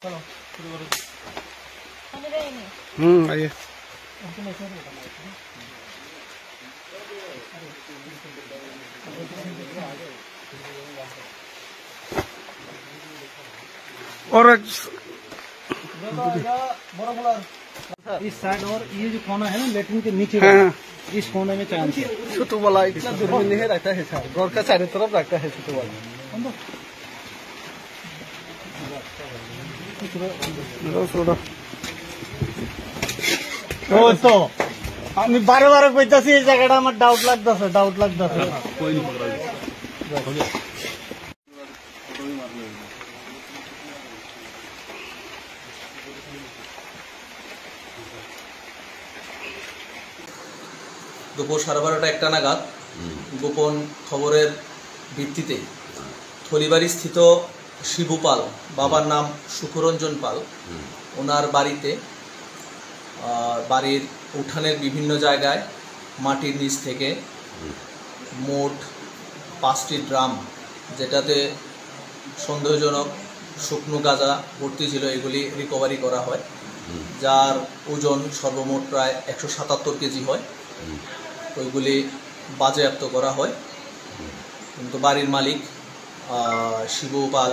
चलो शुरू करो। आइए। और इस साइड और ये जो कोना है ना लेटरिन के नीचे हाँ, इस कोने में चांस है। छोटू वाला इतना दूर में नहीं रहता है सर, घर का चारों तरफ रखता है छोटू वाला। ओ तो আমি বারে বারে কইতাছি এই জায়গাটা আমার ডাউট লাগতাছে कोई नहीं पकड़ा। দুপুর 12:30টা 1টা নাগাদ গোপন খবরের ভিত্তিতে থলিবাড়ি স্থিত শিবু পাল, বাবার নাম সুখরঞ্জন পাল, ওনার বাড়িতে বাড়ির উঠানের বিভিন্ন জায়গায় মাটির নিচ থেকে মোট 5টি ড্রাম, যেটাতে সন্দেহজনক শুকনো গাঁজা ভর্তি ছিল, এগুলি রিকভারি করা হয়, যার ওজন সর্বমোট প্রায় 177 কেজি হয়। ওইগুলি বাজেয়াপ্ত করা হয়, কিন্তু বাড়ির মালিক শিবু পাল